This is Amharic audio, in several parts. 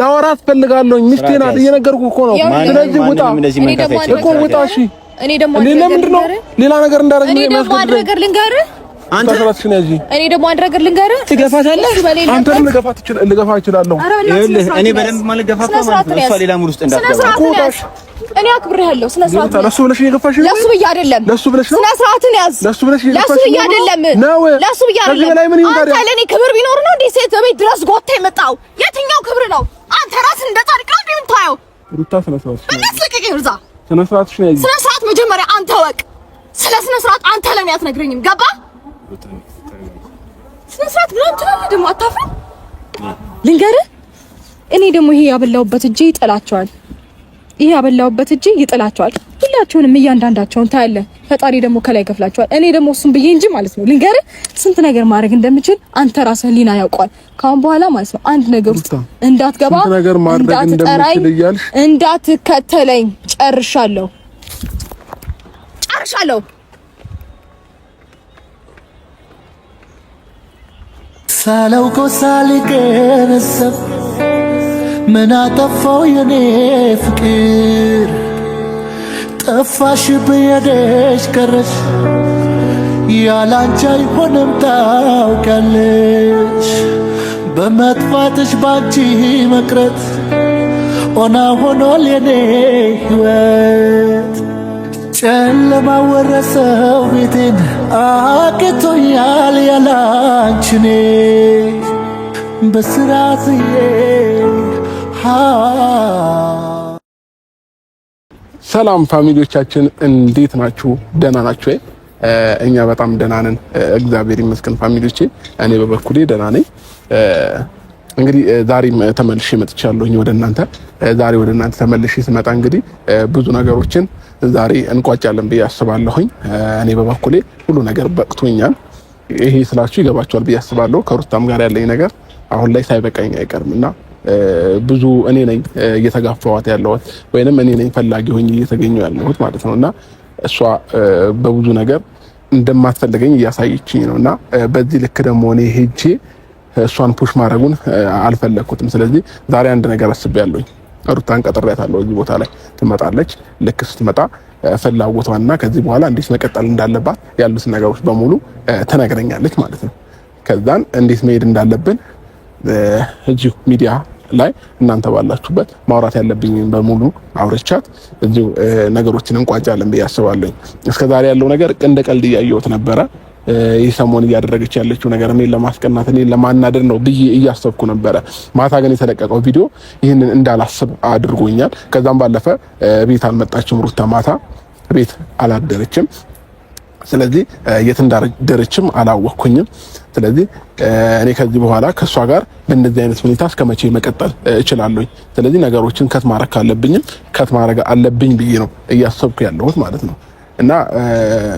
ላወራት ፈልጋለሁኝ። ሚስቴ ናት እየነገርኩህ እኮ ነው። ስለዚህ ውጣ እኮ ውጣ። እሺ እኔ ደግሞ ሌላ ነገር እንዳደረግ ነው የሚያስገድደኝ። አንተ ሰራትሽ ነህ። እኔ ደግሞ አንድ ነገር ልንገርህ፣ ትገፋታለህ። አንተም ልገፋ እችላለሁ። ይኸውልህ እኔ በደንብ ማለት ገፋፋ ማለት ነው። እሷ ሌላ ሙድ ውስጥ እንዳትገባ እኔ አክብሬሃለሁ። ስነ ስርዓት ለሱ ብለሽ እየገፋሽ ነው። ለሱ ብዬሽ አይደለም። ለሱ ብለሽ ነው። ስነ ስርዓትን ያዝ። ለሱ ብለሽ እየገፋሽ ነው። ለሱ ብዬሽ አይደለም ነው። ለሱ ብዬሽ አይደለም። አንተ ለኔ ክብር ቢኖር ነው እንዴ ሴት ቤት ድረስ ጎታ የመጣው? የትኛው ክብር ነው? አንተ ራስን እንደ ጻድቅ ነው እንደምታየው። ሩታ ስነ ስርዓት እናስለቀቀኝ። ሩዛ ስነ ስርዓትሽ ነው። ስነ ስርዓት መጀመሪያ አንተ ወቅ። ስለ ስነ ስርዓት አንተ ለምን አትነግረኝም? ገባ? ስነ ስርዓት ብለን ትላለህ ደግሞ አታፍርም? ልንገርህ እኔ ደግሞ ይሄ ያበላውበት እጄ ይጠላቸዋል። ይሄ ያበላውበት እጄ ይጥላቸዋል። ሁላችሁንም እያንዳንዳቸውን ታያለህ። ፈጣሪ ደግሞ ከላይ ከፍላቸዋል። እኔ ደግሞ እሱን ብዬ እንጂ ማለት ነው ልንገርህ ስንት ነገር ማድረግ እንደምችል አንተ ራስህ ሊና ያውቀዋል። ካሁን በኋላ ማለት ነው አንድ ነገር ውስጥ እንዳትገባ፣ እንዳትጠራኝ፣ እንዳትከተለኝ። ጨርሻለሁ። ሳላውቀው ሳልገነዘብ ምን አጠፋው የኔ ፍቅር? ጠፋሽ በየደሽ ቀረሽ ያላንቺ አይሆንም ታውቂያለሽ። በመጥፋትሽ ባንቺ መቅረት ኦና ሆኗል የኔ ሕይወት። ጨለማ ወረሰው ቤቴን አቅቶኛል ያላንቺ እኔ በስራትዬ ሰላም ፋሚሊዎቻችን እንዴት ናችሁ? ደህና ናችሁ ወይ? እኛ በጣም ደህና ነን፣ እግዚአብሔር ይመስገን ፋሚሊዎቼ። እኔ በበኩሌ ደህና ነኝ። እንግዲህ ዛሬም ተመልሼ መጥቻለሁኝ ወደ እናንተ። ዛሬ ወደ እናንተ ተመልሼ ስመጣ እንግዲህ ብዙ ነገሮችን ዛሬ እንቋጫለን ብዬ አስባለሁኝ። እኔ በበኩሌ ሁሉ ነገር በቅቶኛል። ይሄ ስላችሁ ይገባችኋል ብዬ አስባለሁ። ከሩታም ጋር ያለኝ ነገር አሁን ላይ ሳይበቃኝ አይቀርምና ብዙ እኔ ነኝ እየተጋፋዋት ያለሁት ወይንም እኔ ነኝ ፈላጊ ሆኜ እየተገኘው ያለሁት ማለት ነውና እሷ በብዙ ነገር እንደማትፈልገኝ እያሳየችኝ ነውና በዚህ ልክ ደግሞ እኔ ሄጄ እሷን ፑሽ ማድረጉን አልፈለኩትም። ስለዚህ ዛሬ አንድ ነገር አስቤያለሁኝ። ሩታን ቀጥሬያታለሁ። እዚህ ቦታ ላይ ትመጣለች። ልክ ስትመጣ ፍላጎቷንና ከዚህ በኋላ እንዴት መቀጠል እንዳለባት ያሉት ነገሮች በሙሉ ትነግረኛለች ማለት ነው። ከዛን እንዴት መሄድ እንዳለብን እዚሁ ሚዲያ ላይ እናንተ ባላችሁበት ማውራት ያለብኝን በሙሉ አውርቻት እዚሁ ነገሮችን እንቋጫለን ብዬ አስባለሁ። እስከዛሬ ያለው ነገር እንደ ቀልድ እያየሁት ነበረ። ይህ ሰሞን እያደረገች ያለችው ነገር እኔን ለማስቀናት እኔን ለማናደድ ነው ብዬ እያሰብኩ ነበረ። ማታ ግን የተለቀቀው ቪዲዮ ይህንን እንዳላስብ አድርጎኛል። ከዛም ባለፈ ቤት አልመጣችም ሩታ፣ ማታ ቤት አላደረችም። ስለዚህ የት እንዳደረችም አላወቅኩኝም። ስለዚህ እኔ ከዚህ በኋላ ከሷ ጋር በእንደዚህ አይነት ሁኔታ እስከመቼ መቀጠል እችላለሁ? ስለዚህ ነገሮችን ከት ማድረግ ካለብኝም ከት ማድረግ አለብኝ ብዬ ነው እያሰብኩ ያለሁት ማለት ነው። እና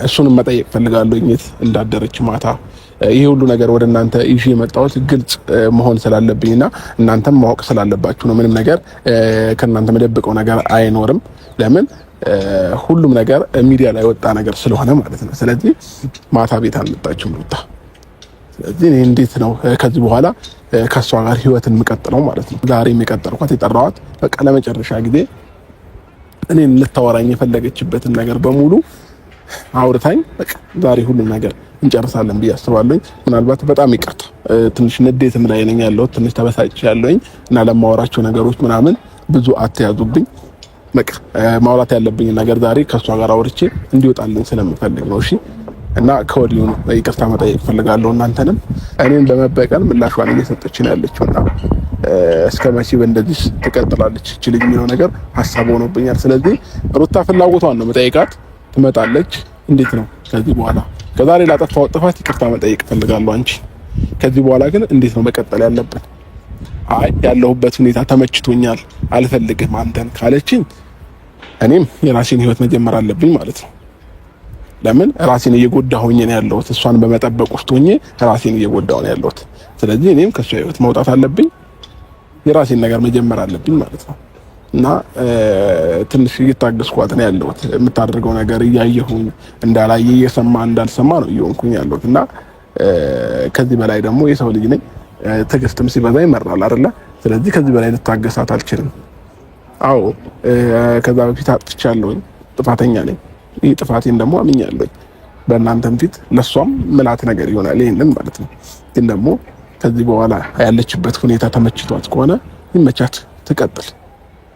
እሱንም መጠየቅ ፈልጋለሁ የት እንዳደረች ማታ። ይሄ ሁሉ ነገር ወደ እናንተ ይዤ የመጣሁት ግልጽ መሆን ስላለብኝና እናንተም ማወቅ ስላለባችሁ ነው። ምንም ነገር ከእናንተ መደብቀው ነገር አይኖርም። ለምን ሁሉም ነገር ሚዲያ ላይ ወጣ ነገር ስለሆነ ማለት ነው። ስለዚህ ማታ ቤት አልመጣችም ሩታ። ስለዚህ እኔ እንዴት ነው ከዚህ በኋላ ከሷ ጋር ህይወትን የምቀጥለው ማለት ነው። ዛሬ የቀጠርኳት የጠራኋት በቃ ለመጨረሻ ጊዜ እኔን ልታወራኝ የፈለገችበትን ነገር በሙሉ አውርታኝ በቃ ዛሬ ሁሉም ነገር እንጨርሳለን ብዬ አስባለሁ። ምናልባት በጣም ይቅርታ ትንሽ ንዴትም ላይ ነኝ ያለሁት፣ ትንሽ ተበሳጭቻለሁኝ እና ለማወራቸው ነገሮች ምናምን ብዙ አትያዙብኝ። በቃ ማውራት ያለብኝ ነገር ዛሬ ከሷ ጋር አውርቼ እንዲወጣልኝ ስለምፈልግ ነው። እሺ። እና ከወዲሁ ይቅርታ መጠየቅ ፈልጋለሁ። እናንተንም እኔን በመበቀል ምላሿን እየሰጠች ነው ያለችውና እስከ መቼ በእንደዚህ ትቀጥላለች እቺ ልጅ የሚለው ነገር ሐሳብ ሆኖብኛል። ስለዚህ ሩታ ፍላጎቷን ነው መጠየቃት። ትመጣለች። እንዴት ነው ከዚህ በኋላ ከዛሬ ላጠፋው ጥፋት ይቅርታ መጠየቅ ፈልጋለሁ። አንቺ ከዚህ በኋላ ግን እንዴት ነው መቀጠል ያለብን? አይ ያለሁበት ሁኔታ ተመችቶኛል አልፈልግም አንተን ካለችኝ እኔም የራሴን ህይወት መጀመር አለብኝ ማለት ነው። ለምን ራሴን እየጎዳሁኝ ነው ያለሁት? እሷን በመጠበቅ ውስጥ ሆኜ ራሴን እየጎዳሁ ነው ያለሁት። ስለዚህ እኔም ከሷ ህይወት መውጣት አለብኝ፣ የራሴን ነገር መጀመር አለብኝ ማለት ነው። እና ትንሽ እየታገስኳት ነው ያለሁት። የምታደርገው ነገር እያየሁኝ እንዳላየ እየሰማ እንዳልሰማ ነው እየሆንኩኝ ያለሁት። እና ከዚህ በላይ ደግሞ የሰው ልጅ ነኝ፣ ትዕግስትም ሲበዛ ይመራል አይደለ? ስለዚህ ከዚህ በላይ ልታገሳት አልችልም። አዎ ከዛ በፊት አጥፍቻለሁኝ፣ ጥፋተኛ ነኝ። ይህ ጥፋቴን ደግሞ አምኛለሁኝ በእናንተም ፊት ለሷም ምላት ነገር ይሆናል ይሄንን ማለት ነው። ግን ደግሞ ከዚህ በኋላ ያለችበት ሁኔታ ተመችቷት ከሆነ ይመቻት፣ ትቀጥል።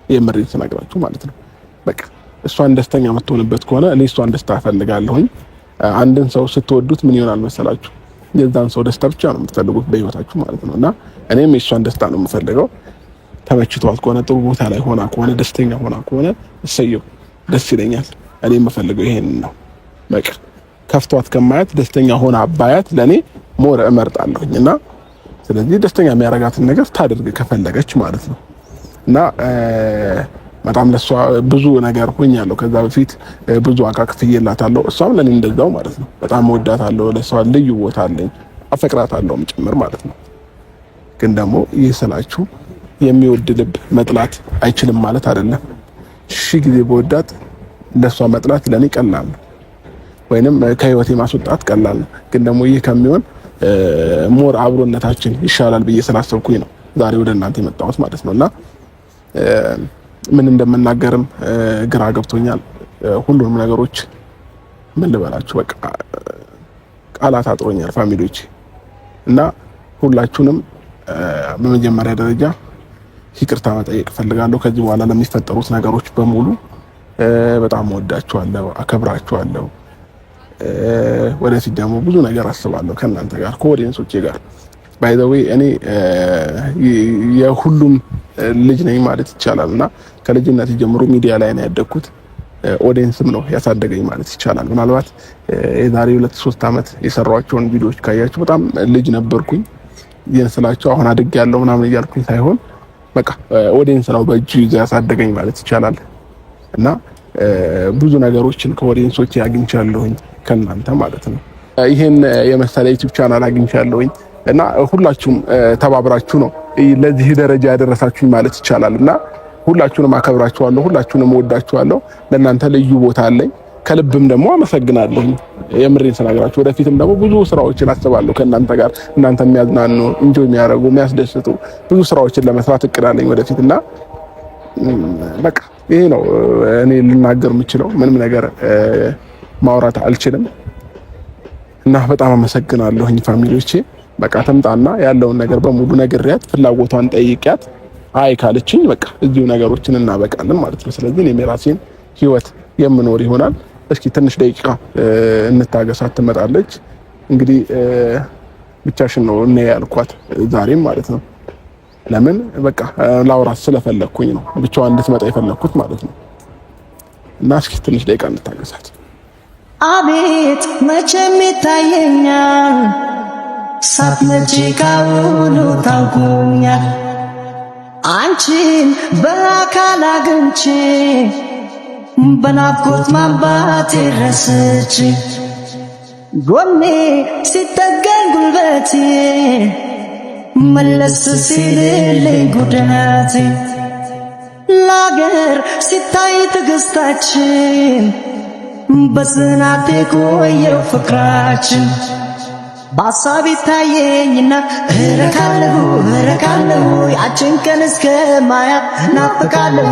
የምሬን ተናግራችሁ ማለት ነው። በቃ እሷን ደስተኛ የምትሆንበት ከሆነ እኔ እሷን ደስታ እፈልጋለሁኝ። አንድን ሰው ስትወዱት ምን ይሆናል መሰላችሁ? የዛን ሰው ደስታ ብቻ ነው የምትፈልጉት በህይወታችሁ ማለት ነው። እና እኔም የእሷን ደስታ ነው የምፈልገው። ተመችቷት ከሆነ ጥሩ ቦታ ላይ ሆና ከሆነ ደስተኛ ሆና ከሆነ እሰየው፣ ደስ ይለኛል። እኔ የምፈልገው ይሄንን ነው። በቃ ከፍቷት ከማያት ደስተኛ ሆና አባያት ለኔ ሞር እመርጣለሁኝ። እና ስለዚህ ደስተኛ የሚያረጋትን ነገር ታድርግ ከፈለገች ማለት ነው። እና በጣም ለሷ ብዙ ነገር ሆኛለሁ ከዛ በፊት ብዙ ዋጋ ከፍዬላታለሁ። እሷም ለኔ እንደዛው ማለት ነው። በጣም ወዳታለሁ፣ ለሷ ልዩ ቦታ አለኝ፣ አፈቅራታለሁም ጭምር ማለት ነው። ግን ደግሞ ይህ ስላችሁ የሚወድ ልብ መጥላት አይችልም ማለት አይደለም። ሺህ ጊዜ በወዳት ለሷ መጥላት ለኔ ቀላል ነው፣ ወይንም ከህይወቴ ማስወጣት ቀላል ነው። ግን ደግሞ ይህ ከሚሆን ሞር አብሮነታችን ይሻላል ብዬ ስላሰብኩኝ ነው ዛሬ ወደ እናንተ የመጣሁት ማለት ነውና ምን እንደምናገርም ግራ ገብቶኛል። ሁሉንም ነገሮች ምን ልበላችሁ በቃ ቃላት አጥሮኛል ፋሚሊዎች። እና ሁላችሁንም በመጀመሪያ ደረጃ ይቅርታ መጠየቅ ፈልጋለሁ ከዚህ በኋላ ለሚፈጠሩት ነገሮች በሙሉ። በጣም ወዳችኋለሁ፣ አከብራችኋለሁ። ወደፊት ደግሞ ብዙ ነገር አስባለሁ ከእናንተ ጋር ከኦዲየንሶቼ ጋር። ባይ ዘ ዌይ እኔ የሁሉም ልጅ ነኝ ማለት ይቻላል እና ከልጅነት ጀምሮ ሚዲያ ላይ ነው ያደግኩት። ኦዲየንስም ነው ያሳደገኝ ማለት ይቻላል። ምናልባት የዛሬ 2-3 ዓመት የሰራኋቸውን ቪዲዮዎች ካያችሁ በጣም ልጅ ነበርኩኝ። ይህን ስላችሁ አሁን አድግ ያለው ምናምን እያልኩኝ ሳይሆን በቃ ኦዲየንስ ነው በእጁ ይዞ ያሳደገኝ ማለት ይቻላል እና ብዙ ነገሮችን ከኦዲየንሶች አግኝቻለሁኝ ከእናንተ ማለት ነው። ይሄን የመሰለ ዩቲዩብ ቻናል አግኝቻለሁኝ እና ሁላችሁም ተባብራችሁ ነው ለዚህ ደረጃ ያደረሳችሁኝ ማለት ይቻላል እና ሁላችሁንም አከብራችኋለሁ፣ ሁላችሁንም ወዳችኋለሁ። ለእናንተ ልዩ ቦታ አለኝ። ከልብም ደግሞ አመሰግናለሁ። የምሬን ስነግራችሁ ወደፊትም ደግሞ ብዙ ስራዎችን አስባለሁ ከእናንተ ጋር እናንተ የሚያዝናኑ እንጆይ የሚያደርጉ የሚያስደስቱ ብዙ ስራዎችን ለመስራት እቅዳለኝ ወደፊትና በቃ ይሄ ነው እኔ ልናገር የምችለው። ምንም ነገር ማውራት አልችልም እና በጣም አመሰግናለሁኝ ፋሚሊዎቼ። በቃ ተምጣና ያለውን ነገር በሙሉ ነግሬያት ፍላጎቷን ጠይቂያት አይ ካለችኝ በቃ እዚሁ ነገሮችን እናበቃለን ማለት ነው። ስለዚህ እኔ የራሴን ህይወት የምኖር ይሆናል። እስኪ ትንሽ ደቂቃ እንታገሳት፣ ትመጣለች። እንግዲህ ብቻሽን ነው እኔ ያልኳት ዛሬም ማለት ነው። ለምን በቃ ላውራት ስለፈለኩኝ ነው ብቻዋን እንድትመጣ የፈለኩት ማለት ነው። እና እስኪ ትንሽ ደቂቃ እንታገሳት። አቤት መቼም ይታየኛል ሳትመጪ ካሁኑ ታውቁኛል። አንቺን በአካል አግኝቼ በናፍቆት ማባቴ ረስቼ ጎኔ ሲጠገን ጉልበቴ መለስ ሲልልኝ ጉዳቴ ለአገር ሲታይ ትዕግስታችን በጽናት የቆየው ፍቅራችን በሀሳብ ይታየኝና እረካለሁ ያችን ቀን እስከማያት ናፍቃለሁ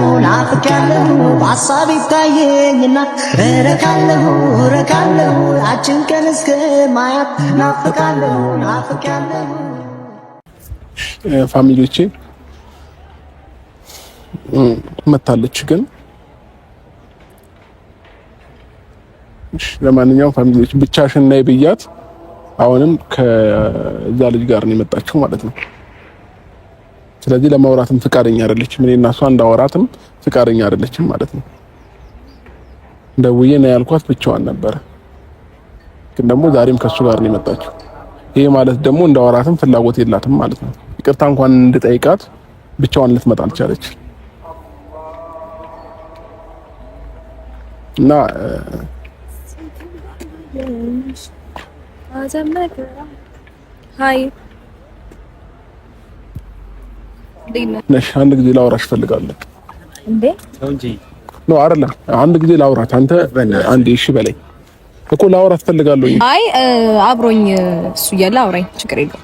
በሀሳብ ይታየኝና እረካለሁ ያችን ቀን እስከማያት ናፍቃለሁ ፋሚሊዎቼ መታለች ግን ለማንኛውም ፋሚሊዎች ብቻሽን ነይ ብያት አሁንም ከዛ ልጅ ጋር ነው የመጣችው ማለት ነው። ስለዚህ ለማውራትም ፍቃደኛ አይደለችም። እኔና እሷ እንዳወራትም ፍቃደኛ አይደለችም ማለት ነው። ደውዬ ነው ያልኳት ብቻዋን ነበረ፣ ግን ደግሞ ዛሬም ከሱ ጋር ነው የመጣችው። ይሄ ማለት ደግሞ እንዳወራትም ፍላጎት የላትም ማለት ነው። ይቅርታ እንኳን እንድጠይቃት ብቻዋን ልትመጣ አልቻለች እና ሃይ ነሽ። አንድ ጊዜ ላውራሽ ፈልጋለሁ። እንዴ ነው አይደለም? አንድ ጊዜ ላውራት። አንተ አንዴ እሺ በለኝ እኮ ላውራት ፈልጋለሁ። አይ አብሮኝ እሱ እያለ አውራኝ፣ ችግር የለውም።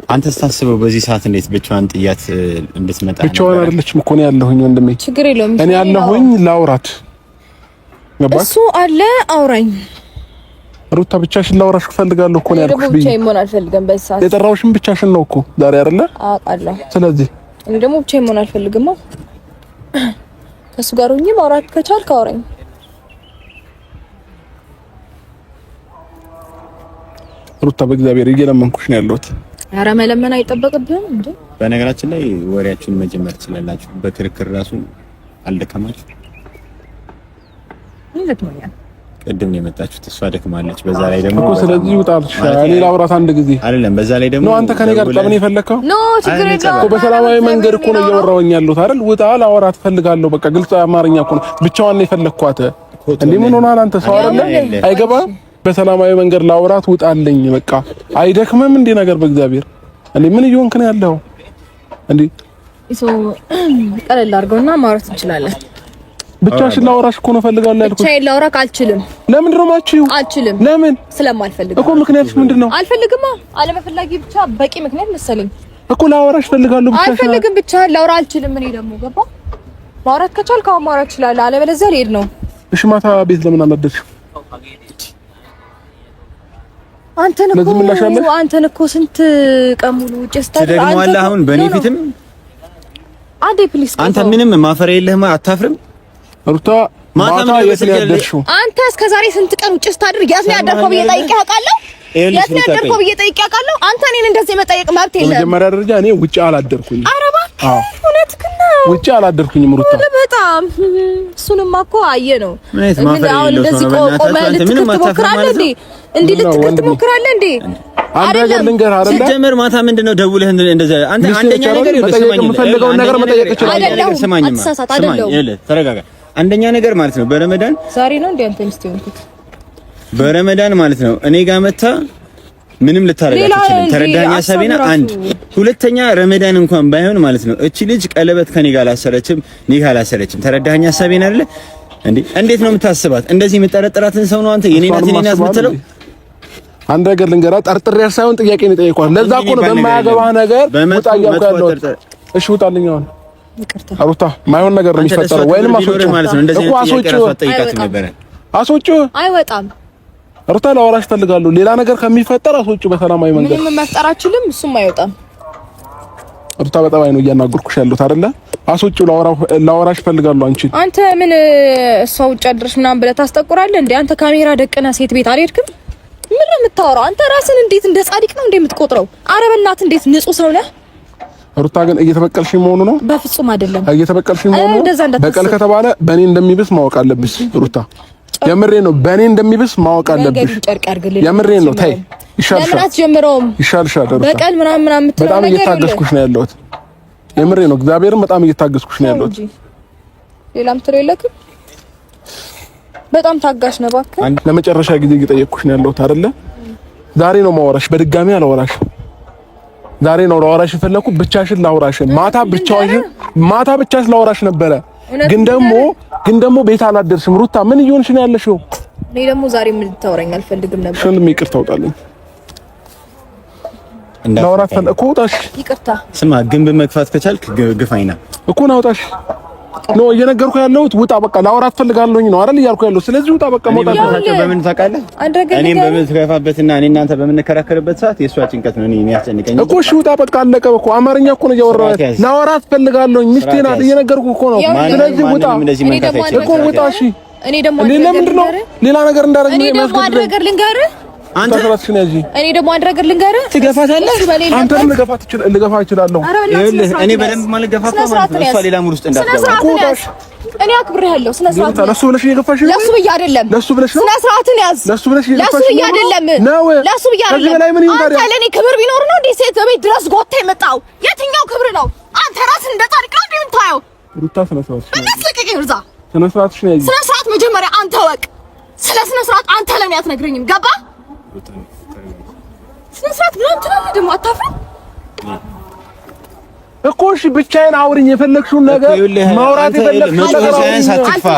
አንተ ስታስበው በዚህ ሰዓት እንዴት ብቻዋን ጥያት እንድትመጣ? ብቻዋን አይደለችም እኮ ነው ያለሁኝ ወንድሜ። ችግር የለውም እኔ ያለሁኝ ላውራት ገባሽ? እሱ አለ አውራኝ። ሩታ ብቻሽን ላውራሽ ፈልጋለሁ እኮ ነው ያልኩሽ። ብቻዬን መሆን አልፈልግም በዚህ ሰዓት። የጠራሁሽም ብቻሽን ነው እኮ ዛሬ አይደለ? አውቃለሁ። ስለዚህ እኔ ደግሞ ብቻዬን መሆን አልፈልግም። ከሱ ጋር ሆኜ ማውራት ከቻልክ አውራኝ። ሩታ በእግዚአብሔር እየለመንኩሽ ነው ያለሁት። ኧረ መለመን አይጠበቅብህም እንዴ? በነገራችን ላይ ወሬያችሁን መጀመር ትችላላችሁ። በክርክር ራሱ አልደከማችሁ? ይዘትኛል። ቅድም ነው የመጣችሁት፣ እሷ ደክማለች። በዛ ላይ ደግሞ እኮ ስለዚህ ይውጣልሽ። እኔ ላውራት አንድ ጊዜ አይደለም። በዛ ላይ ደግሞ ነው አንተ ከኔ ጋር ጠብ ነው የፈለከው? ኖ ችግር የለውም እኮ በሰላማዊ መንገድ እኮ ነው እያወራሁኝ ያለሁት አይደል? ውጣ፣ ላውራት ፈልጋለሁ። በቃ ግልጽ አማርኛ እኮ ነው። ብቻዋን ነው የፈለኳት። እንዴ ምን ሆናል አንተ? ሰው አይደለ? አይገባም። በሰላማዊ መንገድ ላውራት ውጣልኝ። በቃ አይደክምም እንዴ ነገር? በእግዚአብሔር እንዴ ምን እየሆንክ ነው ያለው እንዴ? ኢሶ ቀለል አድርገውና ማውራት እንችላለን። ብቻሽን ላውራሽ እኮ ነው ፈልጋለሁ ያልኩት። ብቻዬን ላውራክ አልችልም። ለምንድን ነው የማትችይው? አልችልም። ለምን? ስለማልፈልግ እኮ። ምክንያትሽ ምንድን ነው? አልፈልግማ። አለመፈላጊ ብቻ በቂ ምክንያት መሰለኝ እኮ። ላውራሽ ፈልጋለሁ ብቻ። አልፈልግም። ብቻ ላውራ አልችልም። እኔ ደግሞ ገባ። ማውራት ከቻልክ አሁን ማውራት እችላለሁ። አለበለዚያ ልሄድ ነው። እሺ ማታ ቤት ለምን አልወደድሽም? አንተን እኮ ስንት ቀን ሙሉ ጭስ ትደግመዋለህ። አሁን በእኔ ፊትም አንዴ ፕሊስ። አንተ ምንም ማፈሪያ የለህም። አታፍርም? ሩታ ማታ የት ነው ያደርሽው? አንተ እስከዛሬ ስንት ቀን ጭስ ታድርግ? የት ነው ያደርከው ብዬ ጠይቄ አውቃለሁ? የት ነው ያደርከው ብዬ ጠይቄ አውቃለሁ? አንተ እኔን እንደዚህ የመጠየቅ መብት የለህም። በመጀመሪያ ደረጃ እኔ ውጪ አላደርኩኝ። ኧረ እባክህ እውነትህን ነው። ውጪ አላደርኩኝም ሩታ። በጣም እሱንማ እኮ አየህ ነው። አሁን እንደዚህ ቆመህ ልትክት ትሞክራለህ እንዴ? እንዴ ልትክት ትሞክራለህ እንዴ? አንድ ነገር ልንገርህ አይደለ? ሲጀመር ማታ ምንድነው ደውለህ እንደዛ አንተ አንደኛ ነገር መጠየቅ የምፈልገውን ነገር መጠየቅ እችላለሁ። አይደለም ተረጋጋ። አንደኛ ነገር ማለት ነው በረመዳን ዛሬ ነው እንዴ አንተ ሚስት የሆንኩት? በረመዳን ማለት ነው እኔ ጋር መታ ምንም ልታረጋት ይችላል። ተረዳኛ ሰቢና። አንድ ሁለተኛ ረመዳን እንኳን ባይሆን ማለት ነው እቺ ልጅ ቀለበት ከኔ ጋር አላሰረችም፣ ኒካ አላሰረችም። ተረዳኛ ሰቢና አይደለ እንዴ? እንዴት ነው የምታስባት? እንደዚህ የምጠረጥራትን ሰው ነው አንተ የኔናት የምትለው? አንድ ነገር ልንገርህ፣ ጠርጥሬያት ሳይሆን ጥያቄ ነው የጠየኳት። ለዛ እኮ ነው በማያገባህ ነገር ውጣ እያልኩ ያለሁት። እሺ ውጣልኝ። አሁን ይቅርታ ሩታ፣ ማይሆን ነገር ነው የሚፈጠረው። ወይንም አስወጪው ማለት ነው። እንደዚህ ጥያቄ ራሱ ጠይቃት ነበር። አስወጪው። አይወጣም ሩታ፣ ላወራሽ እፈልጋለሁ። ሌላ ነገር ከሚፈጠር አስወጪው በሰላማዊ መንገድ። ምንም መፍጠር አልችልም። እሱም አይወጣም። ሩታ፣ በጠባይ ነው እያናገርኩሽ ያለሁት አይደለ? አስወጪው። ላወራሽ እፈልጋለሁ። አንተ ምን እሷ ውጭ አድርሽ ምናምን ብለህ ታስጠቁራለህ እንዴ? አንተ ካሜራ ደቅነህ ሴት ቤት አልሄድክም? ምን ነው የምታወራው? አንተ ራስን እንዴት እንደ ጻድቅ ነው እንዴ የምትቆጥረው? ኧረ በእናትህ እንዴት ንጹህ ሰው ነህ? ሩታ ግን እየተበቀልሽኝ መሆኑ ነው? በፍጹም አይደለም። እየተበቀልሽኝ መሆኑ ነው? በቀል ከተባለ በእኔ እንደሚብስ ማወቅ አለብሽ ሩታ። የምሬ ነው። በእኔ እንደሚብስ ማወቅ አለብሽ። የምሬ ነው። ተይ ይሻልሻል። ለምን አትጀምረውም? ይሻልሻል ሩታ። በቀል ምናምን በጣም እየታገስኩሽ ነው ያለሁት። የምሬ ነው። እግዚአብሔርን በጣም እየታገስኩሽ ነው ያለሁት። ሌላም ትለው የለክም። በጣም ታጋሽ ነው እባክህ። ለመጨረሻ ጊዜ እየጠየቅኩሽ ነው ያለሁት አይደለ? ዛሬ ነው ማወራሽ። በድጋሚ አላወራሽ። ዛሬ ነው ላወራሽ የፈለኩት። ብቻሽን ላወራሽ። ማታ ብቻሽ ላወራሽ ነበረ። ግን ደግሞ ቤት አላደርሽም። ሩታ ምን እየሆንሽ ነው ያለሽው? እኔ ደግሞ ዛሬ ምን ልታወራኝ አልፈልግም ነበር። ሽንም ይቅርታ አውጣልኝ። ላወራት ፈለኩ። ውጣሽ። ይቅርታ ስማ፣ ግንብ መግፋት ከቻልክ ግፋይና እኮ ነው። ውጣሽ ነው እየነገርኩ ያለሁት። ውጣ በቃ። ላወራት ፈልጋለሁኝ ነው አይደል እያልኩ ያለሁት። ስለዚህ ውጣ በቃ። መውጣት በምን ታውቃለህ? እኔም በምትገፋበትና እኔ እናንተ በምንከራከርበት ሰዓት የእሷ ጭንቀት ነው እኔ የሚያስጨንቀኝ እኮ። እሺ ውጣ በቃ። አለቀ እኮ። አማርኛ እኮ ነው እያወራሁ። ላወራት ፈልጋለሁኝ። ሚስቴ ናት። እየነገርኩ እኮ ነው። ስለዚህ ውጣ እኮ። ውጣ። እሺ እኔ ደግሞ ለምንድን ነው ሌላ ነገር እንዳደረግ ነው የሚያስገድደኝ? አንተ ተራስሽ ነህ። እኔ ደግሞ አንድ ነገር ልንገርህ። ትገፋታለህ። አንተም ልገፋ እችላለሁ። እኔ በደንብ ማለት ገፋታ ማለት ነው። እሷ ሌላ ሙድ ውስጥ እንዳትገባ ኮታሽ። እኔ አክብሬሃለሁ። ስነ ስርዓት ለሱ ብለሽ እየገፋሽ ነው። ለሱ ብዬሽ አይደለም። ለሱ ብለሽ ነው። ስነ ስርዓትን ያዝ። ለሱ ብለሽ እየገፋሽ ነው። ለሱ ብዬሽ አይደለም ነው። ለሱ ብዬሽ አይደለም። አንተ ለኔ ክብር ቢኖር ነው እንዴ ሴት ቤት ድረስ ጎታ የመጣው? የትኛው ክብር ነው? አንተ ራስን እንደ ጻድቅ ነው እንዴ የምታየው? ሩታ ስነ ስርዓት ነው። እንደስለቀቀኝ ሩዛ ስነ ስርዓትሽ ነው። ስነ ስርዓት መጀመሪያ አንተ ወቅ። ስለ ስነ ስርዓት አንተ ለኔ አትነግረኝም? ገባ? ስነ ስርዓት ብለን ትላለህ ደግሞ አታፍርም እኮ። እሺ ብቻዬን አውሪኝ። የፈለግሽውን ነገር ማውራት የፈለግሽውን ነገር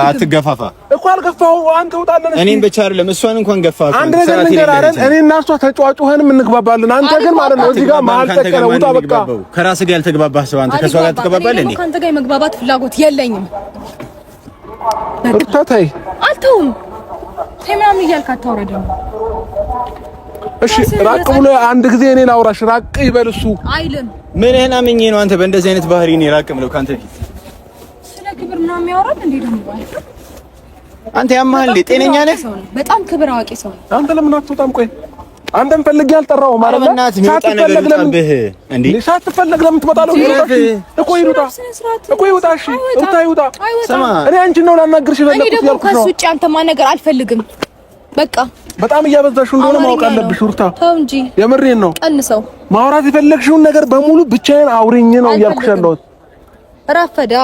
አትገፋፋ እኮ አልገፋሁም። አንተ ውጣለን። እኔም ብቻ አይደለም እሷን እንኳን ገፋህ። አንድ ነገር ልንገርህ፣ እኔ እና እሷ ተጫዋጩኸንም እንግባባለን። አንተ ግን ማለት ነው እዚህ ጋር መሀል ጠቀለ ውጣ። በቃ ከራስህ ጋር ያልተግባባህ ሰው አንተ ከሷ ጋር ትግባባለህ እንዴ? ከአንተ ጋር የመግባባት ፍላጎት የለኝም። ሩታ ተይ። አልተውም። ተይ ምናምን እያልክ አታውራ ደግሞ። እሺ ራቅ ብሎ አንድ ጊዜ እኔ ላውራሽ። ራቅ ይበል እሱ አይልም። ምንህን አምኜ ነው አንተ በእንደዚህ አይነት ባህሪ እኔ ራቅ ብለው ካንተ ፊት ስለ ክብር ምናምን የሚያወራል እንዴ ደግሞ? አንተ ያማል እንዴ? ጤነኛ ነህ? በጣም ክብር አዋቂ ሰው ነው። አንተ ለምን አትወጣም? ቆይ አንተም ፈልጌ አልጠራሁም ማለት ነው። ሳትፈልግ ለምን ትመጣለህ? እኮ ይሩጣ እኮ ይውጣ። እሺ ሩታ ይውጣ። ስማ እኔ አንቺን ነው ላናግርሽ የፈለኩት ያልኩሽ ነው። ከሱ ውጪ አንተ ማን ነገር አልፈልግም። በቃ በጣም እያበዛሽው እንደሆነ ማወቅ አለብሽ ሩታ። ተው እንጂ የምሬን ነው። ቀንሰው ማውራት የፈለግሽውን ነገር በሙሉ ብቻዬን አውሪኝ ነው እያልኩሽ ያለሁት። ረፈዳ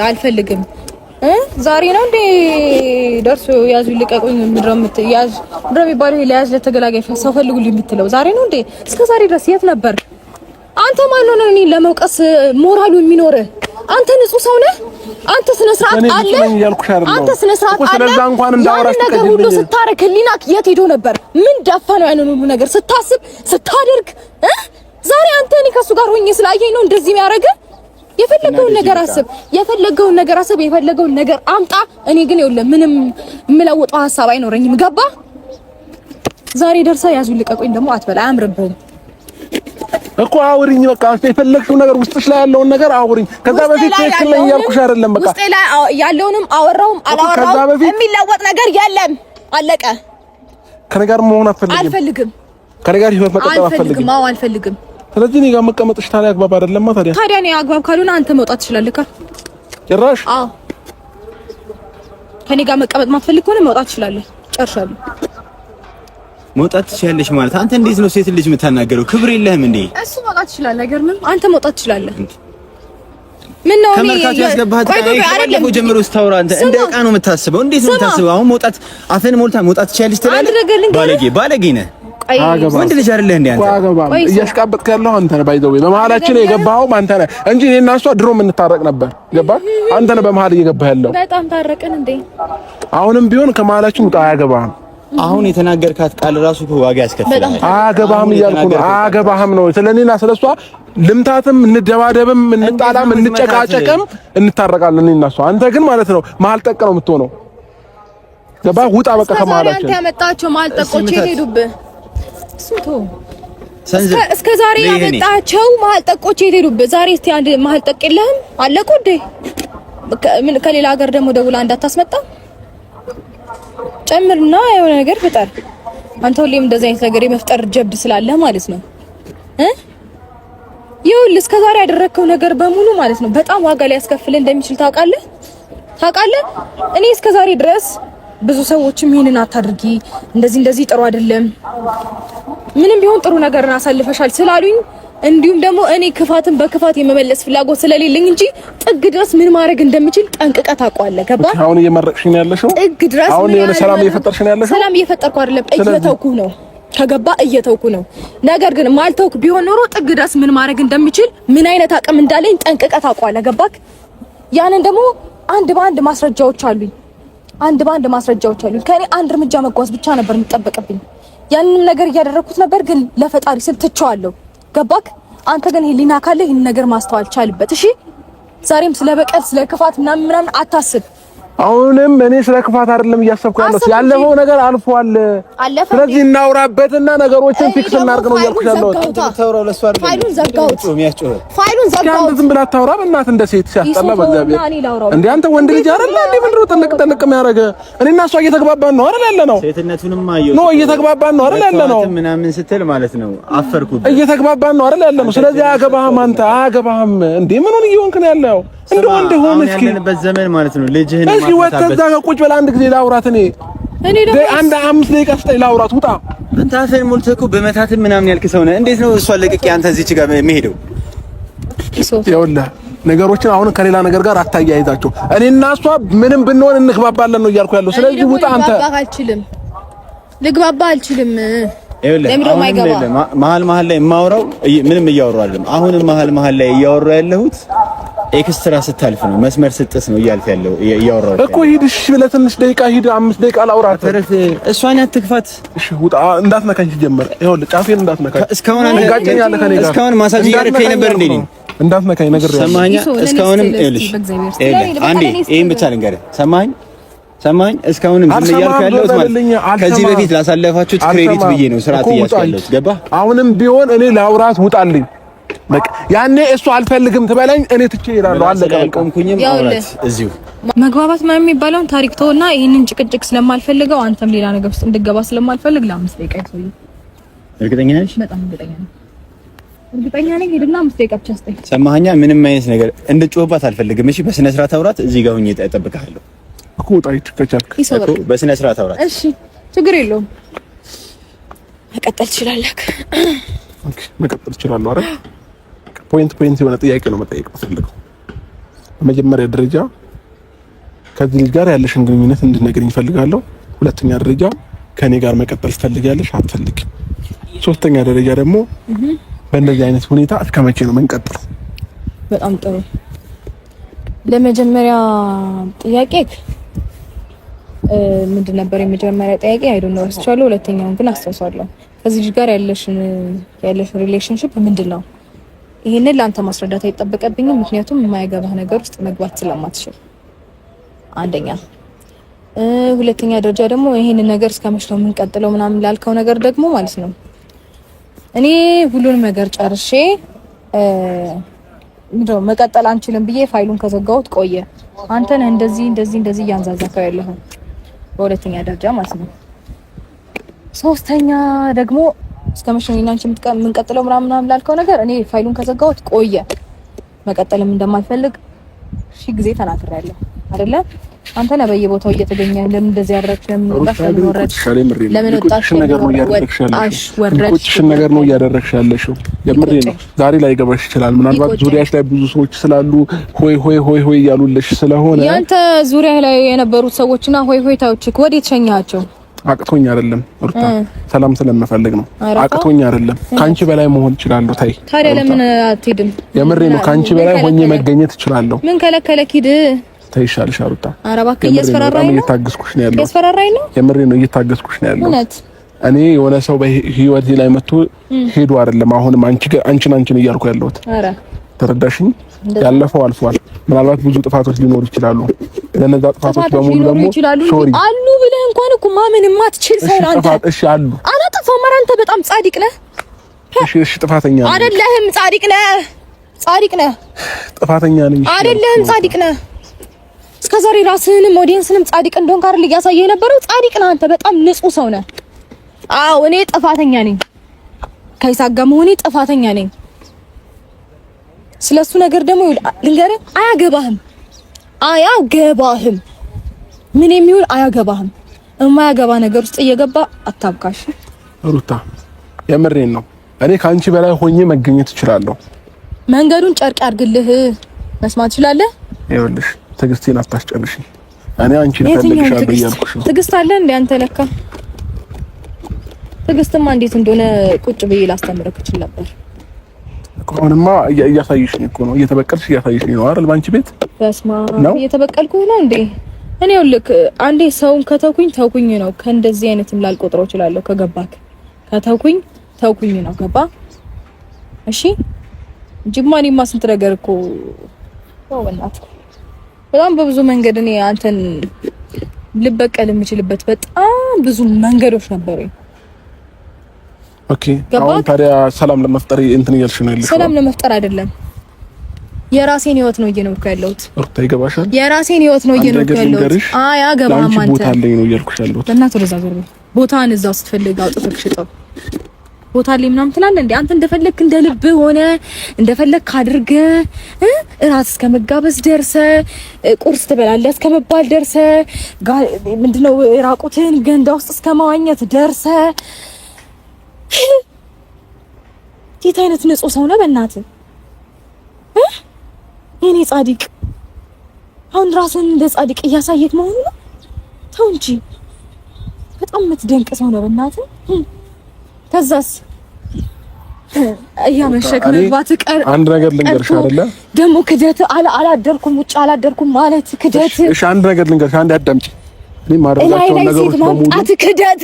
አልፈልግም። ዛሬ ነው እንዴ ደርሶ ያዙ ልቀቁኝ ምድረምት ያዝ ምድረም ይባላል ለያዝ ለተገላጋይ ሰው ፈልጉልኝ የምትለው ዛሬ ነው እንዴ? እስከ ዛሬ ድረስ የት ነበር አንተ? ማን ነው እኔ ለመውቀስ ሞራሉ የሚኖር? አንተ ንጹህ ሰው ነህ። አንተ ስነ ስርዓት አለ። አንተ ስነ ስርዓት አለ። ስለዛ እንኳን እንዳወራሽ ነገር ሁሉ ስታረክ ህሊናክ የት ሄዶ ነበር? ምን ዳፋ ነው ያንን ሁሉ ነገር ስታስብ ስታደርግ? ዛሬ አንተ እኔ ከሱ ጋር ሆኜ ስላየኝ ነው እንደዚህ የሚያደርገው? የፈለገውን ነገር አስብ፣ የፈለገውን ነገር አምጣ። እኔ ግን ይኸውልህ ምንም የምለውጠው ሐሳብ አይኖረኝም። ገባ? ዛሬ ደርሳ ያዙ ልቀቁኝ ደግሞ አትበላ። አያምርብህም እኮ አውሪኝ። በቃ አንተ የፈለግሽው ነገር ውስጥሽ ላይ ያለውን ነገር አውሪኝ። ከዛ በፊት ትክክል ነኝ ያልኩሽ አይደለም። በቃ ውስጤ ላይ ያለውንም አወራውም አላወራውም የሚለወጥ ነገር የለም። አለቀ። ከኔ ጋር መሆን አልፈልግም። ከኔ ጋር ህይወት መቀጠል አልፈልግም። ስለዚህ እኔ ጋር መቀመጥሽ ታዲያ አግባብ አይደለም። ታዲያ እኔ አግባብ ካልሆነ አንተ መውጣት ትችላለህ። ጭራሽ አዎ፣ ከኔ ጋር መቀመጥ ማትፈልግ ከሆነ መውጣት ትችላለህ። ጨርሻለሁ። መውጣት ትችላለሽ ማለት አንተ እንዴት ነው ሴት ልጅ የምታናገረው? ክብር የለህም እንዴ? እሱ መውጣት ትችላለህ። ነገር ምን አንተ መውጣት ትችላለህ። ምን ነው ከመርካቶ ያስገባህ አይደለም ጀምሮ ስታወራ አንተ እንደ ዕቃ ነው የምታስበው። እንዴት ነው የምታስበው? አሁን መውጣት አፈን ሞልታ መውጣት ትችላለሽ ትላለህ። ባለጌ ነህ። ወንድ ልጅ አይደለህ እንዴ አንተ? እያሽቃበጥክ ያለው አንተ ነህ። ባይዘው በመሀላችን የገባኸው አንተ ነህ እንጂ እኔ እና እሷ ድሮ የምንታረቅ ነበር። ገባህ? አንተ ነህ በመሀል እየገባህ ያለው። በጣም ታረቅን እንዴ? አሁንም ቢሆን ከመሀላችን ውጣ። አያገባህም። አሁን የተናገርካት ቃል ራሱ ዋጋ ያስከፍላል። አያገባህም እያልኩ ነው። አያገባህም ነው ስለኔና ስለሷ ልምታትም እንደባደብም እንጣላም እንጨቃጨቅም እንታረቃለን እኔ እና እሷ። አንተ ግን ማለት ነው መሀል ጠቅ ነው የምትሆነው። ገባህ? ውጣ በቃ ከመሀላችን። አንተ ያመጣቸው መሀል ጠቆች የሄዱብህ ስንቱ እስከ ዛሬ ያመጣቸው መሀል ጠቆች የሄዱብህ ዛሬ እስቲ አንድ መሀል ጠቅ የለህም? አለቁ እንዴ? ከሌላ ሀገር ደግሞ ደውላ እንዳታስመጣ ጨምርና የሆነ ነገር ፍጠር። አንተ ሁሌም እንደዚህ አይነት ነገር የመፍጠር ጀብድ ስላለህ ማለት ነው ይኸውልህ እስከ ዛሬ ያደረከው ነገር በሙሉ ማለት ነው በጣም ዋጋ ሊያስከፍልህ እንደሚችል ታውቃለህ። እኔ እስከ ዛሬ ድረስ ብዙ ሰዎችም ይሄንን አታድርጊ እንደዚህ ጥሩ አይደለም ምንም ቢሆን ጥሩ ነገርን አሳልፈሻል ስላሉኝ እንዲሁም ደግሞ እኔ ክፋትን በክፋት የመመለስ ፍላጎት ስለሌለኝ እንጂ ጥግ ድረስ ምን ማድረግ እንደምችል ጠንቅቀህ ታውቃለህ። ገባህ? አሁን እየመረቅሽኝ ያለሽው ጥግ ድረስ አሁን የሆነ ሰላም እየፈጠርሽኝ ያለሽው ሰላም እየፈጠርኩ አይደለም፣ እየተውኩህ ነው። ከገባህ? እየተውኩህ ነው። ነገር ግን ማልተውክ ቢሆን ኖሮ ጥግ ድረስ ምን ማድረግ እንደምችል ምን አይነት አቅም እንዳለኝ ጠንቅቀህ ታውቃለህ። ገባህ? ያንን ደግሞ አንድ በአንድ ማስረጃዎች አሉኝ። ከኔ አንድ እርምጃ መጓዝ ብቻ ነበር የሚጠበቅብኝ። ያንንም ነገር እያደረኩት ነበር፣ ግን ለፈጣሪ ስል ትቼዋለሁ። ገባክ? አንተ ግን ህሊና ካለ ይሄን ነገር ማስተዋል ቻልበት። እሺ ዛሬም ስለ በቀል ስለ ክፋት ምናምን አታስብ። አሁንም እኔ ስለ ክፋት አይደለም እያሰብኩ ያለው ያለፈው ነገር አልፏል። ስለዚህ እናውራበትና ነገሮችን ፊክስ እናድርግ ነው እያልኩሽ ያለው። ፋይሉን ዘጋሁት። አንተ ዝም ብላ አታውራ በእናትህ እንደ ሴት ሲያስጠላ በእግዚአብሔር። እንዴ አንተ ወንድ ልጅ አይደለ እንዴ? ምንድነው ጥልቅ የሚያደርገው? እኔና እሷ እየተግባባን ነው አይደል ያለ ነው? ሴትነቱንም አየሁ ነው እየተግባባን ነው አይደል ያለ ነው? ምናምን ስትል ማለት ነው አፈርኩት። እየተግባባን ነው አይደል ያለ ነው? ስለዚህ አያገባህም። አንተ አያገባህም እንዴ? ምኑን እየሆንክ ነው ያለው? እንደው እስኪ ያለንበት ዘመን ማለት ነው ልጅህን እዚህ ወተዛ ቁጭ በላ አንድ ጊዜ ላውራት። እኔ ደግሞ አንድ 5 ደቂቃ ስጠኝ ላውራት። ውጣ አንተ አፈን ሞልተህ እኮ በመታትም ምናምን ያልክ ሰው ነህ። እንዴት ነው እሷ ለቅቄ አንተ እዚች ጋር የምሄደው? ይኸውልህ ነገሮችን አሁን ከሌላ ነገር ጋር አታያይዛቸው። እኔና እሷ ምንም ብንሆን እንግባባለን ነው እያልኩ ያለው። ስለዚህ ውጣ አንተ። ልግባባ አልችልም። መሀል ላይ የማወራው ምንም እያወራሁ አይደለም። አሁንም መሀል ላይ እያወራሁ ያለሁት ኤክስትራ ስታልፍ ነው መስመር ስጥስ ነው እያልክ ያለው እያወራው እኮ ሂድሽ ብለህ ትንሽ ደቂቃ ሂድ 5 ደቂቃ ላውራት እሷን አትክፋት እሺ ውጣ እንዳትነካኝ ሲጀመር ይኸውልህ ጫፌን እንዳትነካኝ እስካሁን አንጋጨኛለህ ከኔ ጋር እስካሁን ማሳጅ እያደረከኝ ነበር እንዴ እንዳትነካኝ ነገር ያለው ሰማኸኝ እስካሁንም ይኸውልሽ አንዴ ይሄን ብቻ ልንገርህ ሰማኸኝ እስካሁንም ዝም እያልክ ያለሁት ማለት ከዚህ በፊት ላሳለፋችሁት ክሬዲት ብዬ ነው ስርዓት እያስያለሁት ገባህ አሁንም ቢሆን እኔ ላውራት ውጣልኝ በቃ ያኔ እሱ አልፈልግም ትበለኝ እኔ ትቼ እሄዳለሁ አለቀ ቆምኩኝም አውራት እዚሁ መግባባት ማለት የሚባለውን ታሪክ ተውና ይሄንን ጭቅጭቅ ስለማልፈልገው አንተም ሌላ ነገር ውስጥ እንድገባ ስለማልፈልግ ለ5 ደቂቃ ይቆይ እርግጠኛ ነሽ በጣም እርግጠኛ ነኝ ሄድና 5 ደቂቃ ብቻ አስጠኝ ሰማኸኛ ምንም አይነት ነገር እንድጮህባት አልፈልግም እሺ በስነ ስርዓት አውራት እዚህ ጋር ሆኜ እጠብቅሃለሁ እኮ ጣይት ከቻልክ እኮ በስነ ስርዓት አውራት እሺ ችግር የለውም መቀጠል ትችላለህ ኦኬ መቀጠል እችላለሁ አይደል ፖይንት የሆነ ጥያቄ ነው መጠየቅ ፈልገው በመጀመሪያ ደረጃ ከዚህ ልጅ ጋር ያለሽን ግንኙነት እንድትነግሪኝ እፈልጋለሁ ሁለተኛ ደረጃ ከኔ ጋር መቀጠል ትፈልጊያለሽ አትፈልጊም ሶስተኛ ደረጃ ደግሞ በእንደዚህ አይነት ሁኔታ እስከ መቼ ነው የምንቀጥለው በጣም ጥሩ ለመጀመሪያ ጥያቄ ምንድን ነበር የመጀመሪያ ጥያቄ አይ ዶንት ኖ ረስቻለሁ ሁለተኛውን ግን አስተውሳለሁ ከዚህ ልጅ ጋር ያለሽን ሪሌሽንሺፕ ምንድነው ይሄንን ላንተ ማስረዳት አይጠበቅብኝም ምክንያቱም የማይገባህ ነገር ውስጥ መግባት ስለማትችል አንደኛ ሁለተኛ ደረጃ ደግሞ ይሄንን ነገር እስከመቼ ነው የምንቀጥለው ምናምን ላልከው ነገር ደግሞ ማለት ነው እኔ ሁሉንም ነገር ጨርሼ ምንድነው መቀጠል አንችልም ብዬ ፋይሉን ከዘጋሁት ቆየ አንተ ነህ እንደዚህ ያንዛዛከው ያለኸው በሁለተኛ ደረጃ ማለት ነው ሶስተኛ ደግሞ እስከመቼ ነው እናንቺ የምንቀጥለው ምናምን ላልከው ነገር እኔ ፋይሉን ከዘጋሁት ቆየ መቀጠልም እንደማልፈልግ ሺ ጊዜ ተናግሬያለሁ አይደለ አንተ ነህ በየቦታው እየተገኘ ለምን እንደዚህ ያደረግሽ ለምን ወጣሽ ነገር ነው እያደረግሽ ያለሽው የምሬ ነው ዛሬ ላይ ገባሽ ይችላል ምናልባት ዙሪያሽ ላይ ብዙ ሰዎች ስላሉ ሆይ እያሉልሽ ስለሆነ ያንተ ዙሪያ ላይ የነበሩት ሰዎችና ሆይ ታውችክ ወዴት ሸኛቸው አቅቶኝ አይደለም ሩታ ሰላም ስለምፈልግ ነው አቅቶኝ አይደለም ካንቺ በላይ መሆን እችላለሁ ታይ ታዲያ ለምን አትሄድም የምሬ ነው ካንቺ በላይ ሆኜ መገኘት እችላለሁ ምን ከለከለክ ሂድ ታይሻልሽ ሩታ አረባክ እየስፈራራኝ ነው እየታገስኩሽ ነው ያለው እየስፈራራኝ ነው የምሬ ነው እየታገስኩሽ ነው ያለው እውነት እኔ የሆነ ሰው በህይወቴ ላይ መጥቶ ሄዶ አይደለም አሁንም አንቺን እያልኩ ያለሁት አረ ተረዳሽኝ ያለፈው አልፏል ምናልባት ብዙ ጥፋቶች ሊኖሩ ይችላሉ ለነዛ ጥፋቶች በሙሉ ደግሞ ሶሪ አሉ ብለህ እንኳን እኮ ማመን የማትችል ሰው አንተ እሺ አሉ አላጠፋውም አንተ በጣም ጻድቅ ነህ እሺ ጥፋተኛ ነህ አይደለህም ጻድቅ ነህ ጥፋተኛ ነኝ አይደለህም ጻድቅ ነህ እስከዛሬ ራስህንም ኦዲየንስንም ጻድቅ እንደሆንክ አይደል እያሳየህ የነበረው ጻድቅ ነህ አንተ በጣም ንጹህ ሰው ነህ አዎ እኔ ጥፋተኛ ነኝ ከይሳቅ ጋር መሆኔ ጥፋተኛ ነኝ ስለሱ ነገር ደግሞ ልንገርህ አያገባህም ምን የሚሆን አያገባህም የማያገባ ነገር ውስጥ እየገባ አታብካሽ ሩታ የምሬን ነው እኔ ካንቺ በላይ ሆኜ መገኘት እችላለሁ መንገዱን ጨርቅ ያርግልህ መስማት ትችላለህ ይኸውልሽ ትዕግስቴን አታስጨርሺ እኔ አንቺን እፈልግሻለሁ እያልኩሽ ነው ትዕግስት አለ እንደ አንተ ለካ ትዕግስትማ እንዴት እንደሆነ ቁጭ ብዬ ላስተምርክ እችል ነበር አሁንማ እያሳይሽኝ እኮ ነው እየተበቀልሽ እያሳይሽኝ ነው አይደል ባንቺ ቤት በስማ እየተበቀልኩ ነው እንዴ እኔ ልክ አንዴ ሰውን ተውኩኝ ነው ከእንደዚህ አይነትም ላልቆጥረው እችላለሁ ከገባክ ተውኩኝ ነው ገባ እሺ ጅማኔማ ስንት ነገር እኮ ነው በጣም በብዙ መንገድ እኔ አንተን ልበቀል የምችልበት በጣም ብዙ መንገዶች ነበሩኝ ኦኬ አሁን ታዲያ ሰላም ለመፍጠር እንትን እያልሽ ነው ያለሽው ሰላም ለመፍጠር አይደለም የራሴን ህይወት ነው እየኖርኩ ያለሁት ሩታ ይገባሻል የራሴን ህይወት ነው እየኖርኩ ያለሁት አያገባህም አንተ ቦታ አለኝ ነው እያልኩሽ ያለሁት በእናትህ ወደዛ ዞር ቦታን እዛው ስትፈልግ አውጥተህ ሽጠው ቦታ አለኝ ምናምን ትላለህ እንዴ አንተ እንደፈለክ እንደልብ ሆነ እንደፈለክ አድርገህ እራት እስከመጋበዝ ደርሰህ ቁርስ ትበላለህ እስከመባል ደርሰህ ምንድነው ራቁትን ገንዳ ውስጥ እስከማዋኘት ደርሰህ የት አይነት ንጹህ ሰው ነው በእናትህ የኔ ጻድቅ አሁን ራስን እንደ ጻድቅ እያሳየት መሆኑ ነው ተው እንጂ በጣም የምትደንቅ ሰው ነው በእናትህ ከዛስ እያመሸክ መግባት ቀር አንድ ነገር ልንገርሽ አይደለ ደግሞ ክደት አላደርኩም ውጭ አላደርኩም ማለት ክደት እሺ አንድ ነገር ልንገርሽ አንድ አዳምጪ እኔ ማረጋቸው ነገሮች በሙሉ ክደት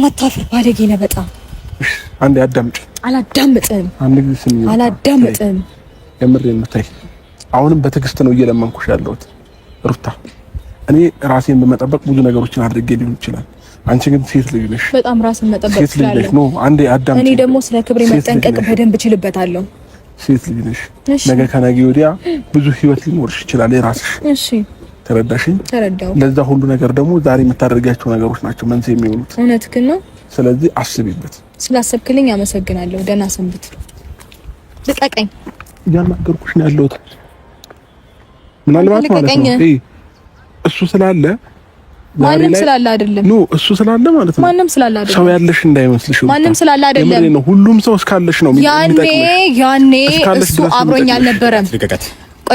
ማታፈር ባለጌ ነህ በጣም አንድ አዳምጪ አላዳምጥም አንድ ጊዜ ስሚ አላዳምጥም የምሬን መታይ አሁንም በትዕግስት ነው እየለመንኩሽ ያለሁት ሩታ እኔ ራሴን በመጠበቅ ብዙ ነገሮችን አድርጌ ሊሆን ይችላል አንቺ ግን ሴት ልጅ ነሽ በጣም ራስን መጠበቅ ትችላለህ ነው አንዴ አዳምጪ እኔ ደግሞ ስለ ክብሬ መጠንቀቅ በደንብ እችልበታለሁ ሴት ልጅ ነሽ ነገ ከነገ ወዲያ ብዙ ህይወት ሊኖርሽ ይችላል የራስሽ እሺ ተረዳሽኝ ተረዳው ለዛ ሁሉ ነገር ደግሞ ዛሬ የምታደርጋቸው ነገሮች ናቸው መንስኤ የሚሆኑት እውነትህን ነው ስለዚህ አስቢበት ስላሰብክልኝ አመሰግናለሁ ደህና ሰንብት ልቀቀኝ እያናገርኩሽ ነው ያለሁት ምናልባት ማለት ነው እሱ ስላለ ማንም ስላለ አይደለም ኖ እሱ ስላለ ማለት ነው ማንም ስላለ አይደለም ሰው ያለሽ እንዳይመስልሽ ማንም ስላለ አይደለም ነው ሁሉም ሰው እስካለሽ ነው ያኔ እሱ አብሮኝ አልነበረም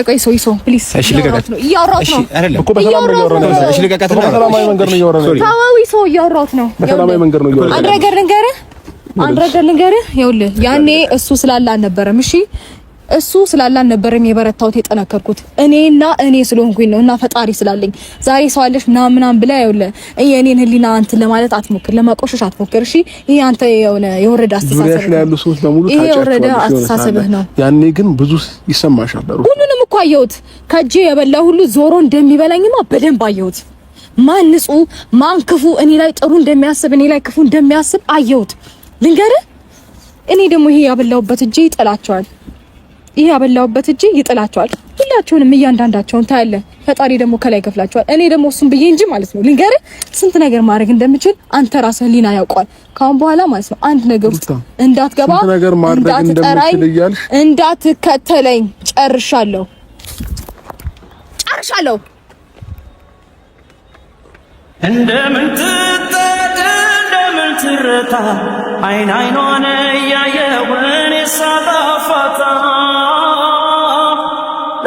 ቆይ ሶይሶ ፕሊዝ እሺ ልቀቀት ነው እያወራሁት ነው አይደለም እኮ በሰላም ነው እያወራሁት ነው እሺ ልቀቀት በሰላማዊ መንገድ ነው እያወራሁት ነው ታዋዊ ሰው እያወራሁት ነው በሰላማዊ መንገድ ነው እያወራሁት አንድ ነገር ልንገርህ ይኸውልህ ያኔ እሱ ስላለ አልነበረም እሺ እሱ ስላለ አልነበረም የበረታሁት የጠነከርኩት እኔ ስለሆንኩኝ ነው እና ፈጣሪ ስላለኝ ዛሬ ሰው አለሽ ምናምን ብላ ይኸውልህ የኔን ህሊና አንተ ለማለት አትሞክር ለማቆሸሽ አትሞክር እሺ ይሄ አንተ የወረደ አስተሳሰብ ነው ያሉ ሰዎች በሙሉ ታጫቸው የወረደ አስተሳሰብህ ነው ያኔ ግን ብዙ ይሰማሻል ሁሉንም እኮ አየሁት ከጄ የበላ ሁሉ ዞሮ እንደሚበላኝማ በደንብ አየሁት ማን ንጹህ ማን ክፉ እኔ ላይ ጥሩ እንደሚያስብ እኔ ላይ ክፉ እንደሚያስብ አየሁት ልንገርህ እኔ ደግሞ ይሄ ያበላውበት እጄ ይጠላቸዋል ይሄ ያበላውበት እጄ ይጥላቸዋል ሁላቸውንም እያንዳንዳቸውን ታያለህ ፈጣሪ ደግሞ ከላይ ከፍላቸዋል እኔ ደግሞ እሱን ብዬ እንጂ ማለት ነው ልንገርህ ስንት ነገር ማድረግ እንደምችል አንተ ራስህ ሊና ያውቃል ካሁን በኋላ ማለት ነው አንድ ነገር ውስጥ እንዳትገባ እንዳትጠራኝ እንዳትከተለኝ ጨርሻለሁ እንደምን ትረታ አይን አይኗን እያየውን ሳጣፋታ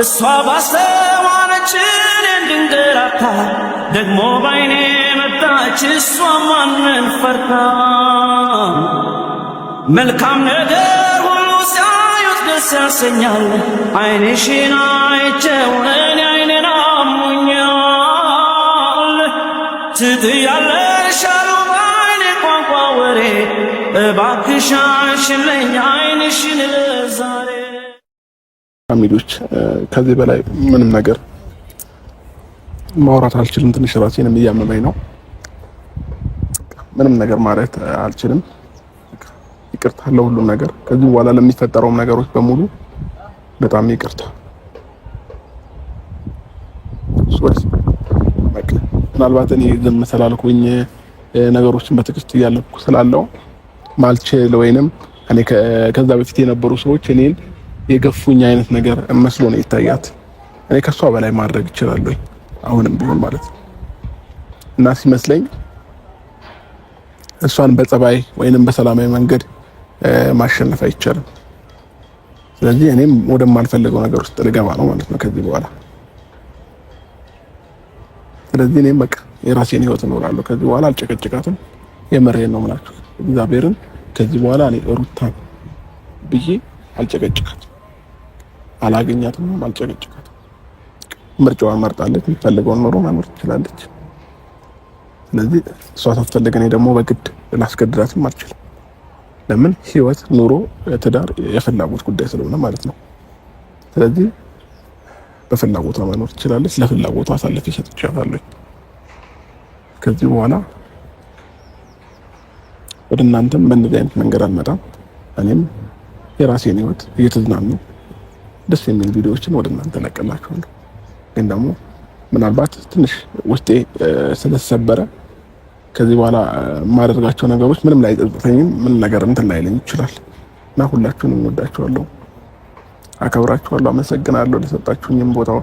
እሷ ባስተዋለችን እንድንገላታ ደግሞ ባይኔ መጣች እሷ ማንን ፈርታ መልካም ነገር ሁሉ ሲያዩት ደስ ያሰኛል አይንሽን አይቼው እኔ አይኔን አሞኛል ትጥያለሽ አሉ ባይኔ ቋንቋ ወሬ እባክሽ አንሽልኝ አይንሽን ለዛሬ ፋሚሊዎች ከዚህ በላይ ምንም ነገር ማውራት አልችልም ትንሽ ራሴንም እያመመኝ ነው ምንም ነገር ማለት አልችልም ይቅርታ ለሁሉም ነገር ከዚህ በኋላ ለሚፈጠረው ነገሮች በሙሉ በጣም ይቅርታ ሶሪ በቃ ምናልባት እኔ ዝም ስላልኩኝ ነገሮችን በትዕግስት እያለፍኩ ስላለው ማልችል ወይንም እኔ ከዛ በፊት የነበሩ ሰዎች እኔን የገፉኝ አይነት ነገር መስሎ ነው ይታያት እኔ ከሷ በላይ ማድረግ እችላለሁ አሁንም ቢሆን ማለት ነው እና ሲመስለኝ እሷን በጸባይ ወይንም በሰላማዊ መንገድ ማሸነፍ አይቻልም ስለዚህ እኔም ወደማልፈልገው ነገር ውስጥ ልገባ ነው ማለት ነው ከዚህ በኋላ ስለዚህ እኔም በቃ የራሴን ህይወት እኖራለሁ ከዚህ በኋላ አልጨቀጭቃትም የመሬን ነው ማለት እግዚአብሔርን ከዚህ በኋላ እኔ ሩታን ብዬ አልጨቀጭቃትም አላገኛትም አልጨቀጭቃትም ምርጫዋን መርጣለች የምትፈልገውን ኑሮ መኖር ትችላለች ስለዚህ እሷ ሳትፈልግ እኔ ደግሞ በግድ ላስገድዳትም አልችልም ለምን ህይወት ኑሮ ትዳር የፍላጎት ጉዳይ ስለሆነ ማለት ነው ስለዚህ በፍላጎቷ መኖር ትችላለች ለፍላጎቷ አሳልፌ ሰጥቻታለሁ ከዚህ በኋላ ወደ እናንተም በእንደዚህ አይነት መንገድ አልመጣም እኔም የራሴን ህይወት እየተዝናኑ ደስ የሚል ቪዲዮዎችን ወደ እናንተ ለቀላችኋለሁ ግን ደግሞ ምናልባት ትንሽ ውስጤ ስለተሰበረ ከዚህ በኋላ ማድረጋቸው ነገሮች ምንም ላይ ጸጥተኝም ምን ነገር እንትን ላይልኝ ይችላል እና ሁላችሁንም ወዳችኋለሁ አከብራችኋለሁ አመሰግናለሁ ለሰጣችሁኝም ቦታው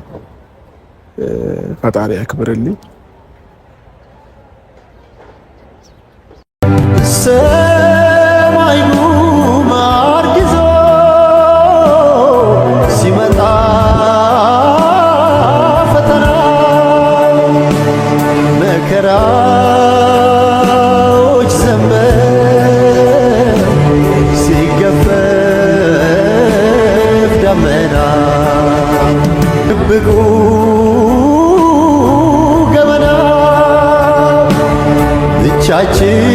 ፈጣሪ ያክብርልኝ ሰማዩ ማርግዞ ሲመጣ ፈተና መከራዎች ዘንበው ድብቁ ገመና ብቻችን